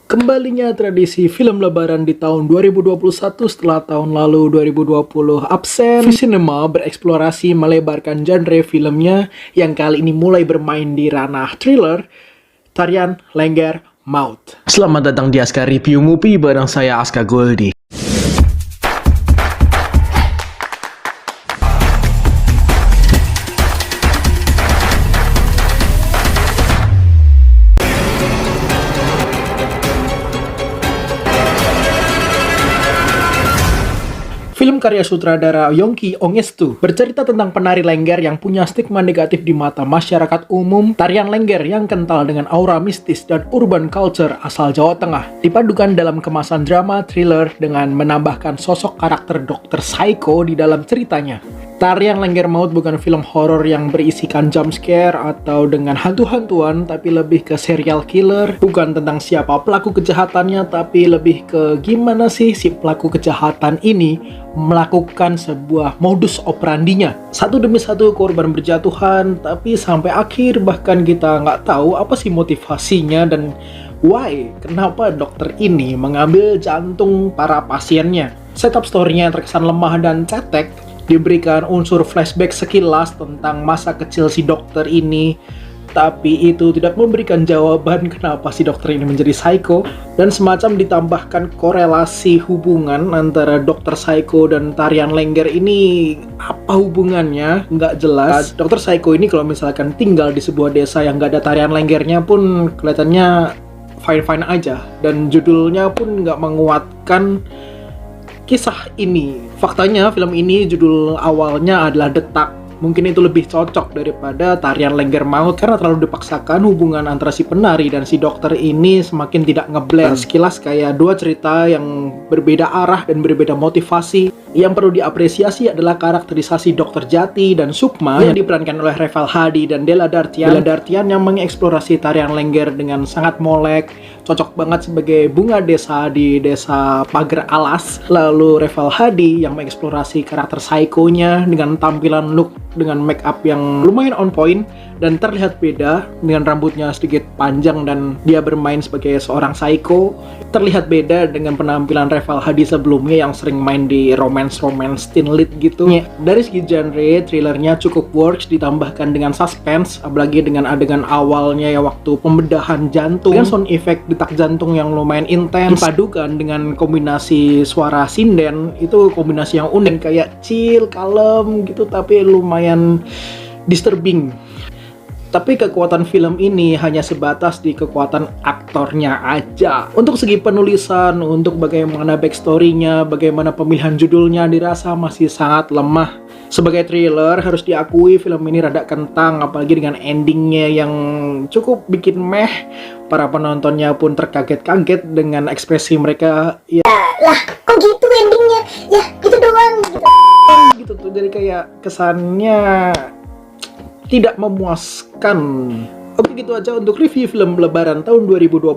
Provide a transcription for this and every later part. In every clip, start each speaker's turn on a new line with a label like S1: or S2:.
S1: Kembalinya tradisi film lebaran di tahun 2021 setelah tahun lalu 2020 absen, V-Cinema bereksplorasi melebarkan genre filmnya yang kali ini mulai bermain di ranah thriller, tarian Lengger Maut. Selamat datang di Aska Review Movie bareng saya Aska Goldi. Film karya sutradara Yongki Ongestu bercerita tentang penari Lengger yang punya stigma negatif di mata masyarakat umum. Tarian Lengger yang kental dengan aura mistis dan urban culture asal Jawa Tengah dipadukan dalam kemasan drama thriller dengan menambahkan sosok karakter Dr. Psycho di dalam ceritanya. Tarian Lengger Maut bukan film horor yang berisikan jump scare atau dengan hantu-hantuan, tapi lebih ke serial killer. Bukan tentang siapa pelaku kejahatannya, tapi lebih ke gimana sih si pelaku kejahatan ini melakukan sebuah modus operandinya. Satu demi satu korban berjatuhan, tapi sampai akhir bahkan kita nggak tahu apa sih motivasinya dan why, kenapa dokter ini mengambil jantung para pasiennya. Setup story-nya yang terkesan lemah dan cetek, diberikan unsur flashback sekilas tentang masa kecil si dokter ini, tapi itu tidak memberikan jawaban kenapa si dokter ini menjadi psycho, dan semacam ditambahkan korelasi hubungan antara dokter psycho dan tarian Lengger ini. Apa hubungannya? Nggak jelas. Dokter psycho ini kalau misalkan tinggal di sebuah desa yang nggak ada tarian Lenggernya pun kelihatannya fine-fine aja, dan judulnya pun nggak menguatkan kisah ini. Faktanya film ini judul awalnya adalah Detak. Mungkin itu lebih cocok daripada Tarian Lengger Maut karena terlalu dipaksakan hubungan antara si penari dan si dokter ini semakin tidak ngeblend. Sekilas kayak dua cerita yang berbeda arah dan berbeda motivasi. Yang perlu diapresiasi adalah karakterisasi Dokter Jati dan Sukma yang diperankan oleh Reval Hadi dan Della Dartian. Della Dartian yang mengeksplorasi tarian Lengger dengan sangat molek, cocok banget sebagai bunga desa di desa Pagar Alas. Lalu Reval Hadi yang mengeksplorasi karakter psycho-nya dengan tampilan look dengan make up yang lumayan on point dan terlihat beda, dengan rambutnya sedikit panjang dan dia bermain sebagai seorang psycho. Terlihat beda dengan penampilan Reval Hadi sebelumnya yang sering main di romance teen lead gitu. Dari segi genre, thrillernya cukup works, ditambahkan dengan suspense, apalagi dengan adegan awalnya ya waktu pembedahan jantung dengan sound effect detak jantung yang lumayan intens, dipadukan dengan kombinasi suara sinden. Itu kombinasi yang unik, kayak chill, kalem gitu tapi lumayan disturbing. Tapi kekuatan film ini hanya sebatas di kekuatan aktornya aja. Untuk segi penulisan, untuk bagaimana backstory-nya, bagaimana pemilihan judulnya dirasa masih sangat lemah. Sebagai thriller, harus diakui film ini rada kentang, apalagi dengan endingnya yang cukup bikin meh. Para penontonnya pun terkaget-kaget dengan ekspresi mereka. Ya lah, kok gitu endingnya? Ya, gitu doang. Gitu tuh, jadi kayak kesannya tidak memuaskan. Oke, gitu aja untuk review film Lebaran tahun 2021.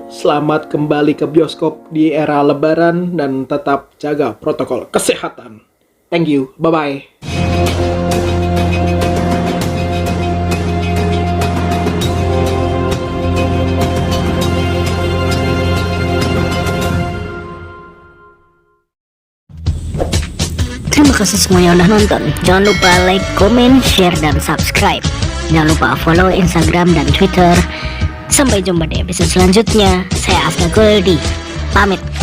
S1: Selamat kembali ke bioskop di era Lebaran dan tetap jaga protokol kesehatan. Thank you, bye-bye.
S2: Terima kasih semua yang udah nonton. Jangan lupa like, comment, share, dan subscribe. Jangan lupa follow Instagram dan Twitter. Sampai jumpa di episode selanjutnya. Saya Aska Goldi. Pamit.